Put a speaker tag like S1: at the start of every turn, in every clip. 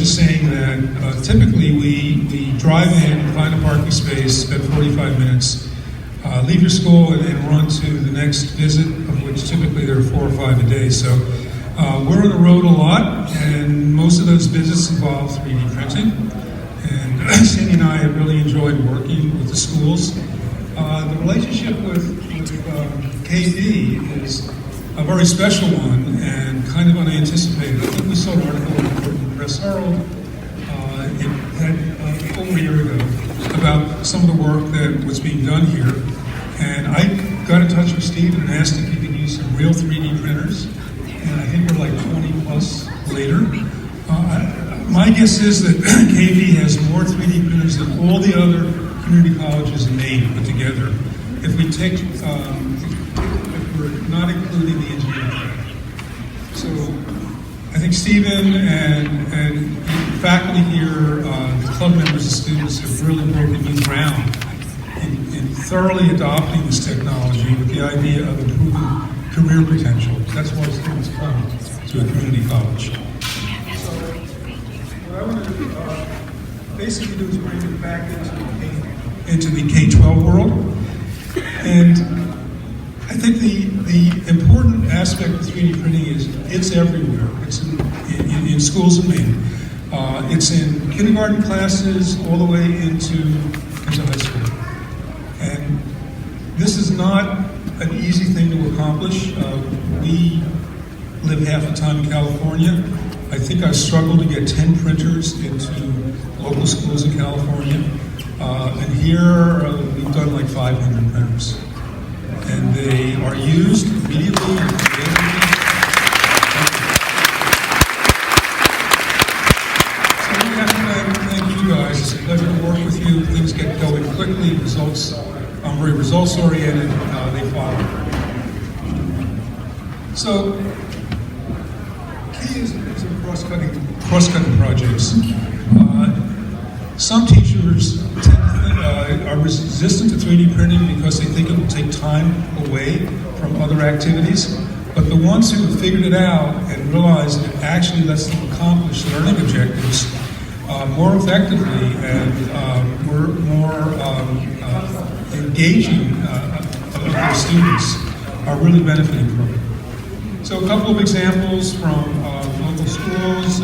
S1: just saying that typically we drive in, find a parking space, spend 45 minutes, leave your school and run to the next visit, of which typically there are 4 or 5 a day. So we're on the road a lot, and most of those visits involve 3D printing. And Sandy and I have really enjoyed working with the schools. The relationship with KV is a very special one and kind of unanticipated. I think we saw an article in the Press Herald it had over a year ago about some of the work that was being done here. And I got in touch with Steve and asked if he could use some real 3D printers. And I think we're like 20 plus later. My guess is that KV has more 3D printers than all the other community colleges in Maine put together. If we take, if we're not including the engineering track. So I think Stephen and the faculty here, the club members and students have really broken new ground in thoroughly adopting this technology with the idea of improving career potential. That's why students come to a community college. So what I want to basically do is bring it back into the K-12 world. And I think the important aspect of 3D printing is it's everywhere. It's in schools in Maine. It's in kindergarten classes all the way into high school. And this is not an easy thing to accomplish. We live half the time in California. I think I've struggled to get 10 printers into local schools in California. And here we've done like 500 printers. And they are used immediately and creatively. So we have to thank you guys. It's a pleasure to work with you. Things get going quickly. Results, I'm very results oriented. They follow. So key is cross-cutting projects. Some teachers are resistant to 3D printing because they think it will take time away from other activities. But the ones who have figured it out and realized it actually lets them accomplish learning objectives more effectively and more engaging of their students are really benefiting from it. So a couple of examples from local schools.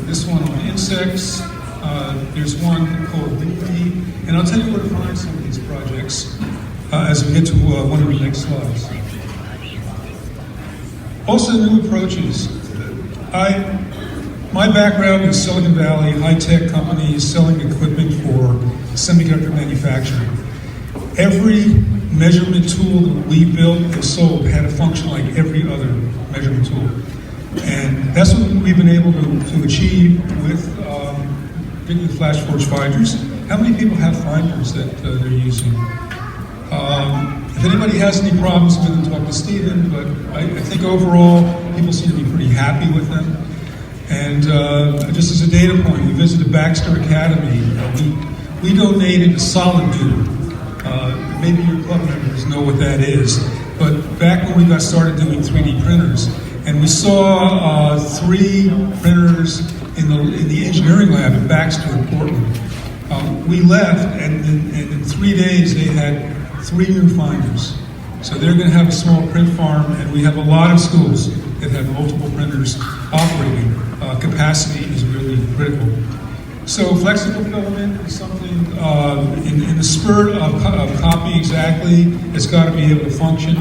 S1: This one on insects. There's one called Bee, and I'll tell you where to find some of these projects as we get to one of the next slides. Also, new approaches. My background is Silicon Valley, high-tech companies selling equipment for semiconductor manufacturing. Every measurement tool that we built and sold had to function like every other measurement tool. And that's what we've been able to achieve with particularly flash forge finders. How many people have finders that they're using? If anybody has any problems with them, talk to Stephen, but I think overall people seem to be pretty happy with them. And just as a data point, we visited Baxter Academy. We donated a solid glue. Maybe your club members know what that is. But back when we got started doing 3D printers, and we saw 3 printers in the engineering lab at Baxter in Portland. We left, and in 3 days they had 3 new finders. So they're going to have a small print farm, and we have a lot of schools that have multiple printers operating. Capacity is really critical. So flexible filament is something in the spirit of copy exactly. It's got to be able to function.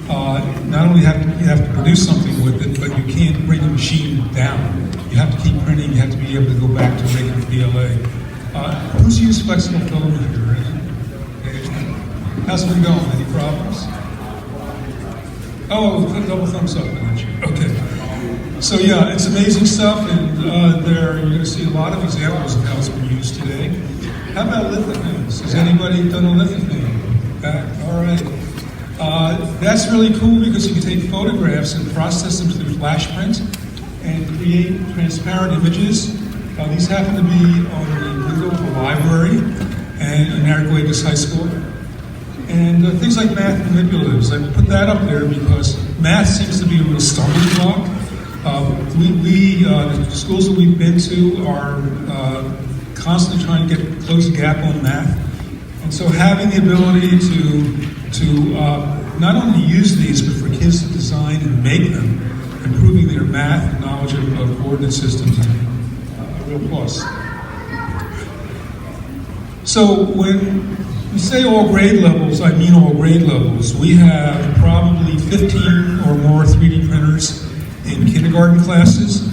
S1: Not only you have to produce something with it, but you can't bring the machine down. You have to keep printing. You have to be able to go back to regular PLA. Who's used flexible filament here? How's it been going? Any problems? Oh, double thumbs up. Okay. So yeah, it's amazing stuff, and you're going to see a lot of examples of how it's been used today. How about lithophane? Has anybody done a lithophane? Back? All right. That's really cool because you can take photographs and process them through flash print and create transparent images. These happen to be on the window of a library and in Narragansett High School. And things like math manipulatives. I put that up there because math seems to be a real stumbling block. The schools that we've been to are constantly trying to close the gap on math. And so having the ability to not only use these, but for kids to design and make them, improving their math and knowledge of coordinate systems is a real plus. So when we say all grade levels, I mean all grade levels. We have probably 15 or more 3D printers in kindergarten classes.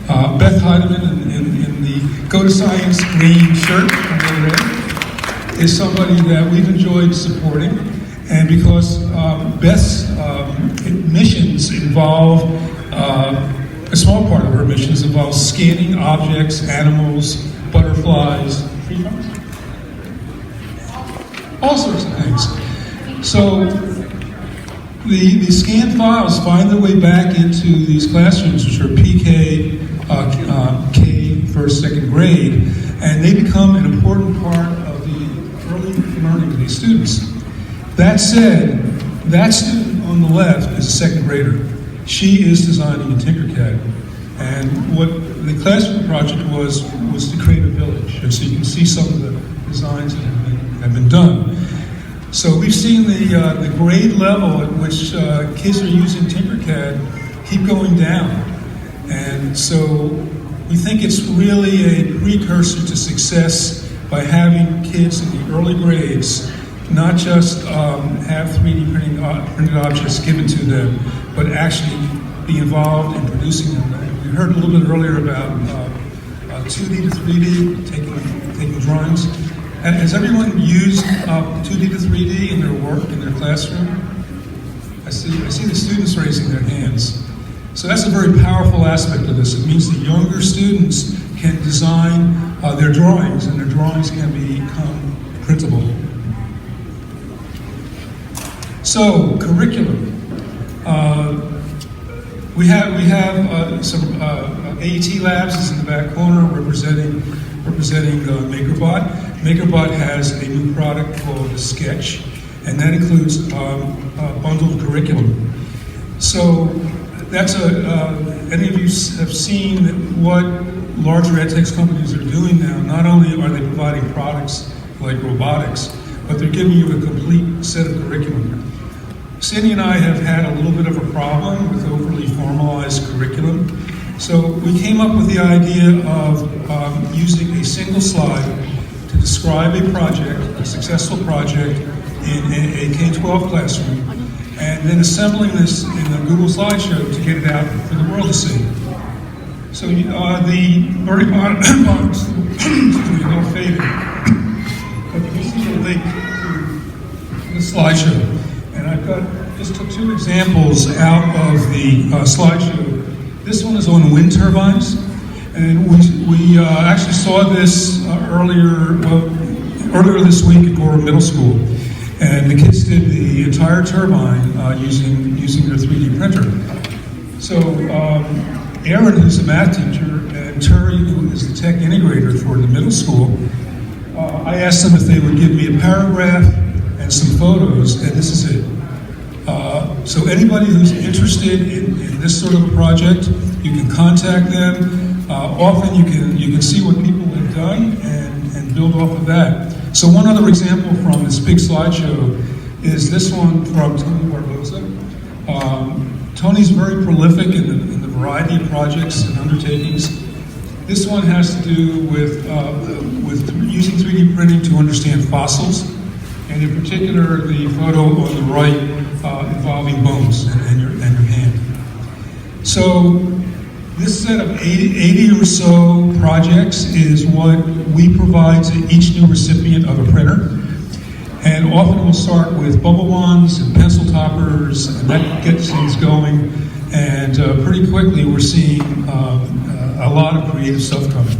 S1: Beth Heidemann in the Go to Science green shirt on the other end is somebody that we've enjoyed supporting. And because Beth's missions involve, a small part of her missions involves scanning objects, animals, butterflies, tree trunks, all sorts of things. So the scanned files find their way back into these classrooms, which are PK, K, first, second grade, and they become an important part of the early learning of these students. That said, that student on the left is a second grader. She is designing in Tinkercad. And what the classroom project was to create a village. And so you can see some of the designs that have been done. So we've seen the grade level at which kids are using Tinkercad keep going down. And so we think it's really a precursor to success by having kids in the early grades not just have 3D printed objects given to them, but actually be involved in producing them. We heard a little bit earlier about 2D to 3D, taking drawings. Has everyone used 2D to 3D in their work, in their classroom? I see the students raising their hands. So that's a very powerful aspect of this. It means that younger students can design their drawings, and their drawings can become printable. So, curriculum. We have some AET labs is in the back corner representing MakerBot. MakerBot has a new product called a Sketch, and that includes a bundled curriculum. So that's any of you have seen what larger edtech companies are doing now. Not only are they providing products like robotics, but they're giving you a complete set of curriculum. Cindy and I have had a little bit of a problem with overly formalized curriculum. So we came up with the idea of using a single slide to describe a project, a successful project in a K-12 classroom, and then assembling this in a Google slideshow to get it out for the world to see. So the very bottom, excuse me, a little faded, but you can see the link to the slideshow. And I've just took two examples out of the slideshow. This one is on wind turbines, and we actually saw this earlier this week at Gorham Middle School, and the kids did the entire turbine using their 3D printer. So Aaron, who's a math teacher, and Terry, who is the tech integrator for the middle school, I asked them if they would give me a paragraph and some photos, and this is it. So anybody who's interested in this sort of a project, you can contact them. Often you can see what people have done and build off of that. So one other example from this big slideshow is this one from Tony Barbosa. Tony's very prolific in the variety of projects and undertakings. This one has to do with using 3D printing to understand fossils, and in particular the photo on the right involving bones and your hand. So this set of 80 or so projects is what we provide to each new recipient of a printer. And often we'll start with bubble wands and pencil toppers, and that gets things going. And pretty quickly we're seeing a lot of creative stuff coming.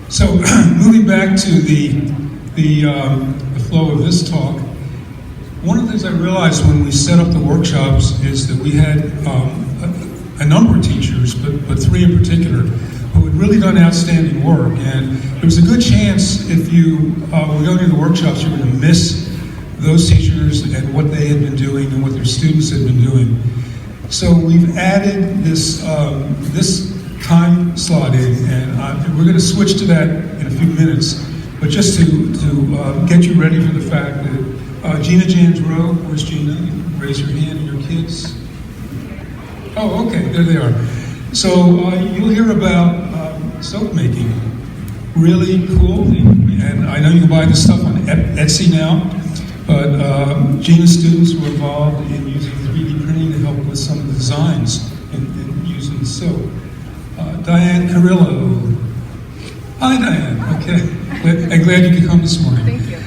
S1: So moving back to the flow of this talk, one of the things I realized when we set up the workshops is that we had a number of teachers, but three in particular, who had really done outstanding work. And there was a good chance if you were going to the workshops, you were going to miss those teachers and what they had been doing and what their students had been doing. So we've added this this time slot in, and we're going to switch to that in a few minutes. But just to get you ready for the fact that Gina Jandro, where's Gina? Raise your hand, your kids. Oh, okay, there they are. So you'll hear about soap making. Really cool, and I know you can buy this stuff on Etsy now, but Gina's students were involved in using 3D printing to help with some of the designs in using soap. Diane Carrillo. Hi, Diane. Okay, I'm glad you could come this morning.
S2: Thank you.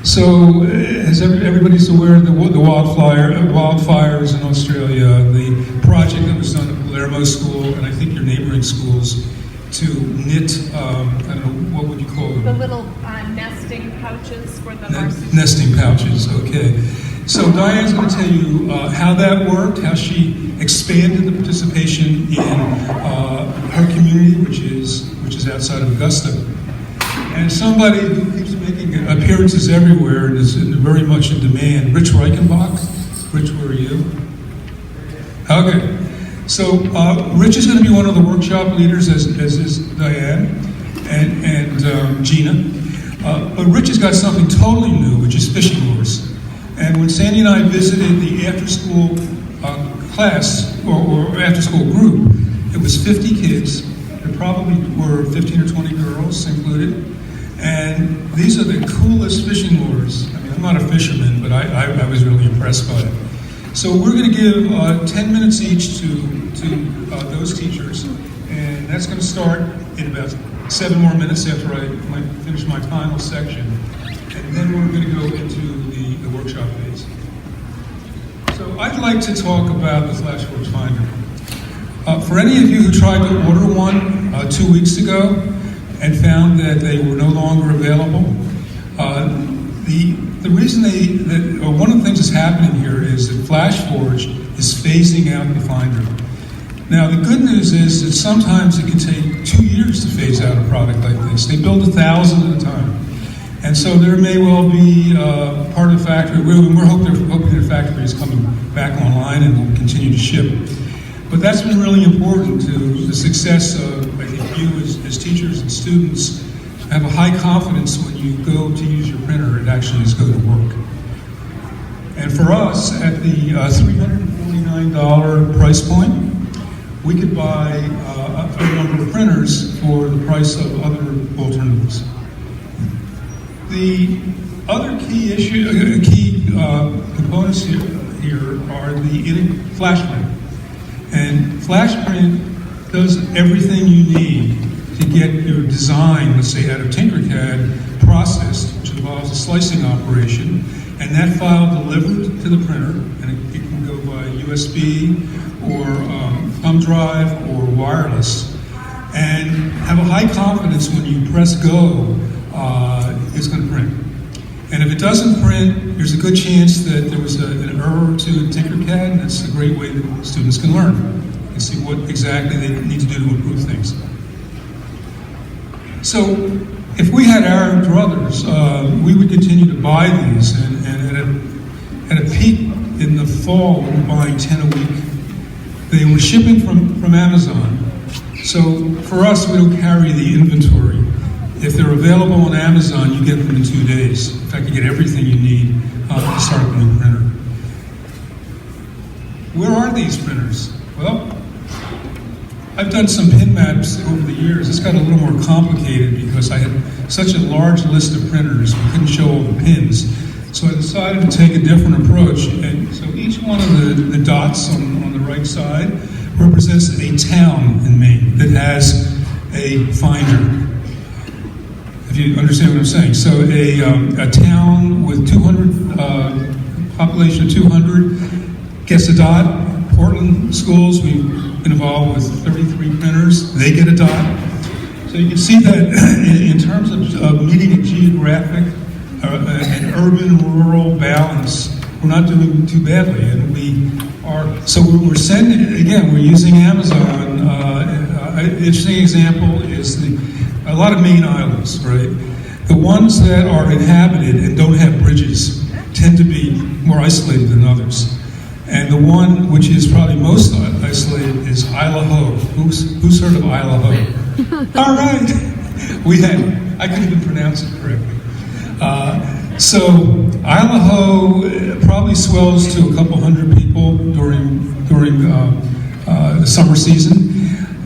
S1: So, as everybody's aware of the wildfires in Australia, the project that was done at Palermo School, and I think your neighboring schools, to knit, I don't know, what would you call them?
S2: The little nesting pouches for the varsity.
S1: Nesting pouches, okay. So Diane's going to tell you how that worked, how she expanded the participation in her community, which is outside of Augusta. And somebody who keeps making appearances everywhere and is very much in demand, Rich Reichenbach. Rich, where are you? Okay. So Rich is going to be one of the workshop leaders, as is Diane and Gina. But Rich has got something totally new, which is fishing lures. And when Sandy and I visited the after-school class or after-school group, it was 50 kids. There probably were 15 or 20 girls included. And these are the coolest fishing lures. I mean, I'm not a fisherman, but I was really impressed by it. So we're going to give 10 minutes each to those teachers, and that's going to start in about 7 more minutes after I finish my final section. And then we're going to go into the workshop phase. So I'd like to talk about the Flashworks Finder. For any of you who tried to order one 2 weeks ago and found that they were no longer available, the reason one of the things that's happening here is that FlashForge is phasing out the Finder. Now, the good news is that sometimes it can take 2 years to phase out a product like this. They build 1,000 at a time. And so there may well be part of the factory, we're hoping the factory is coming back online and will continue to ship. But that's been really important to the success of, I think, you as teachers and students have a high confidence when you go to use your printer, it actually is going to work. And for us, at the $349 price point, we could buy a fair number of printers for the price of other alternatives. The other key components here are the flash print. And flash print does everything you need to get your design, let's say out of Tinkercad, processed, which involves a slicing operation, and that file delivered to the printer, and it can go by USB or thumb drive or wireless, and have a high confidence when you press go, it's going to print. And if it doesn't print, there's a good chance that there was an error or two in Tinkercad, and that's a great way that students can learn and see what exactly they need to do to improve things. So if we had our druthers, we would continue to buy these, and at a peak in the fall, we were buying 10 a week. They were shipping from Amazon. So for us, we don't carry the inventory. If they're available on Amazon, you get them in 2 days. In fact, you get everything you need to start the new printer. Where are these printers? Well, I've done some pin maps over the years. It's got a little more complicated because I had such a large list of printers, we couldn't show all the pins. So I decided to take a different approach. And so each one of the dots on the right side represents a town in Maine that has a finder. If you understand what I'm saying. So a town with 200, population of 200 gets a dot. Portland schools, we've been involved with 33 printers. They get a dot. So you can see that in terms of meeting a geographic, an urban-rural balance, we're not doing too badly. And we're sending, again, we're using Amazon. An interesting example is a lot of Maine islands, right? The ones that are inhabited and don't have bridges tend to be more isolated than others. And the one which is probably most isolated is Isla Ho. Who's heard of Isla Ho? All right. I couldn't even pronounce it correctly. So Isla Ho probably swells to a couple hundred people during the summer season.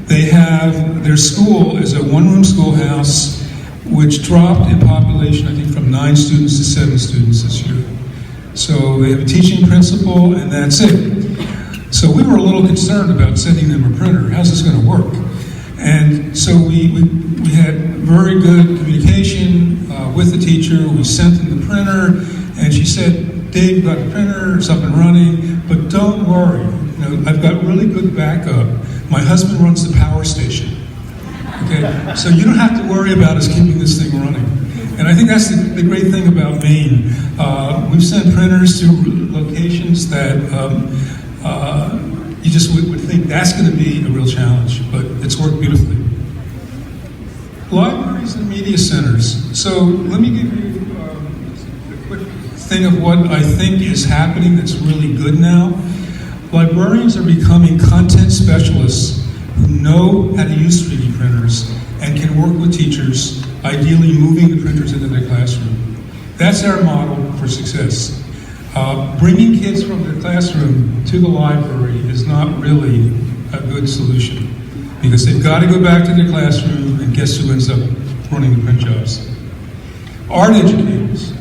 S1: They have, their school is a one-room schoolhouse which dropped in population, I think, from 9 students to 7 students this year. So they have a teaching principal, and that's it. So we were a little concerned about sending them a printer. How's this going to work? And so we had very good communication with the teacher. We sent them the printer, and she said, "Dave, got the printer, it's up and running, but don't worry. You know, I've got really good backup. My husband runs the power station. Okay, so you don't have to worry about us keeping this thing running." And I think that's the great thing about Maine. We've sent printers to locations that you just would think that's going to be a real challenge, but it's worked beautifully. Libraries and media centers. So let me give you a quick thing of what I think is happening that's really good now. Librarians are becoming content specialists who know how to use 3D printers and can work with teachers, ideally moving the printers into their classroom. That's our model for success. Bringing kids from their classroom to the library is not really a good solution because they've got to go back to their classroom, and guess who ends up running the print jobs? Art educators.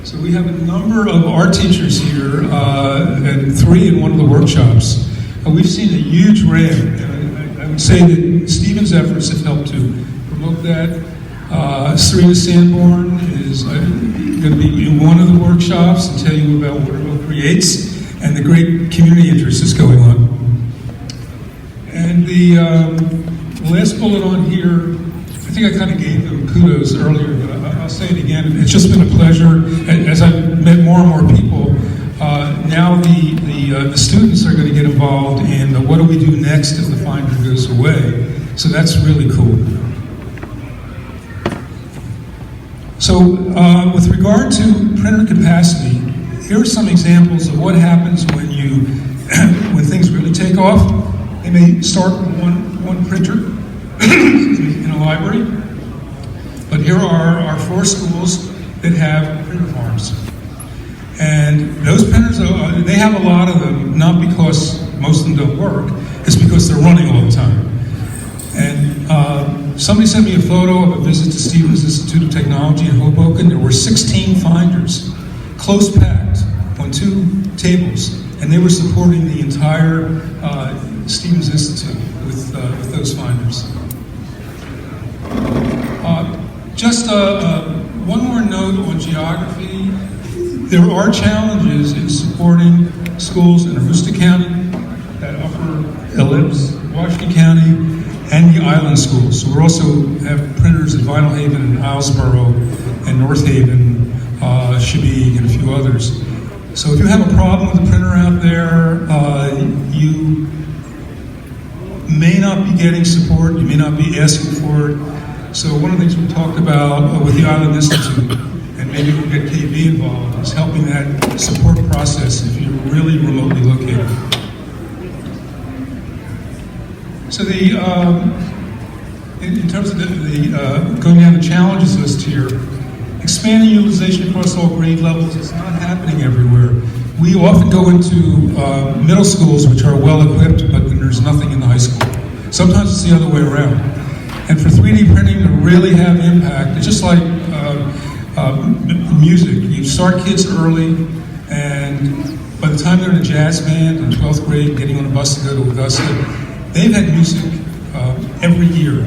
S1: So we have a number of art teachers here, and 3 in one of the workshops. We've seen a huge ramp. I would say that Stephen's efforts have helped to promote that. Serena Sanborn is going to be in one of the workshops and tell you about what Waterville creates and the great community interest that's going on. And the last bullet on here, I think I kind of gave them kudos earlier, but I'll say it again. It's just been a pleasure. As I've met more and more people, now the students are going to get involved in what do we do next if the finder goes away. So that's really cool. So with regard to printer capacity, here are some examples of what happens when when things really take off. They may start with one printer in a library, but here are our 4 schools that have printer farms. And those printers, they have a lot of them, not because most of them don't work, it's because they're running all the time. And somebody sent me a photo of a visit to Stevens Institute of Technology in Hoboken. There were 16 finders, close packed, on 2 tables, and they were supporting the entire Stevens Institute with those finders. Just one more note on geography. There are challenges in supporting schools in Aroostook County, that upper ellipse, Washington County, and the island schools. So we also have printers at Vinyl Haven and Islesboro and North Haven, Shebbeak, and a few others. So if you have a problem with a printer out there, you may not be getting support, you may not be asking for it. So one of the things we talked about with the Island Institute, and maybe we'll get KB involved, is helping that support process if you're really remotely located. So in terms of going down the challenges list here, expanding utilization across all grade levels is not happening everywhere. We often go into middle schools which are well equipped, but then there's nothing in the high school. Sometimes it's the other way around. And for 3D printing to really have impact, it's just like music. You start kids early, and by the time they're in a jazz band in 12th grade, getting on a bus to go to Augusta, they've had music every year.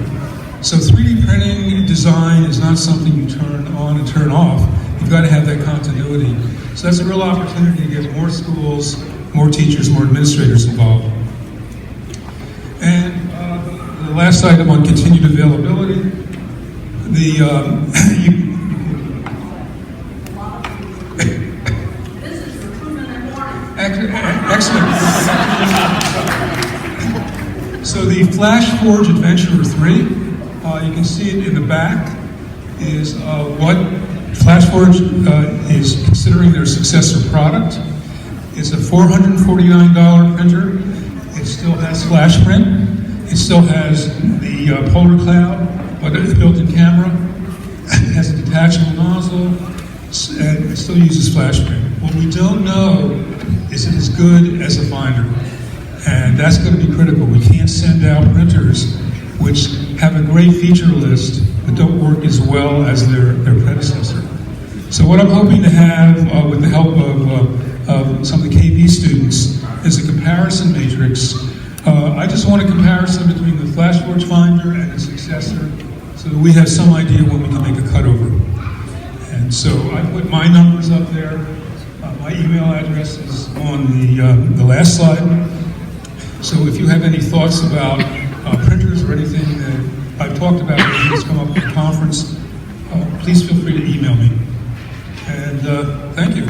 S1: So 3D printing design is not something you turn on and turn off. You've got to have that continuity. So that's a real opportunity to get more schools, more teachers, more administrators involved. And the last item on continued availability, excellent. So the FlashForge Adventurer 3, you can see it in the back, is what FlashForge is considering their successor product. It's a $449 printer. It still has flash print. It still has the polar cloud, but a built-in camera. It has a detachable nozzle, and it still uses flash print. What we don't know is it as good as a finder, and that's going to be critical. We can't send out printers which have a great feature list but don't work as well as their predecessor. So what I'm hoping to have, with the help of some of the KB students, is a comparison matrix. I just want a comparison between the FlashForge Finder and its successor, so that we have some idea when we can make a cutover. And so I put my numbers up there. My email address is on the last slide. So if you have any thoughts about printers or anything that I've talked about that has come up at the conference, please feel free to email me. And thank you.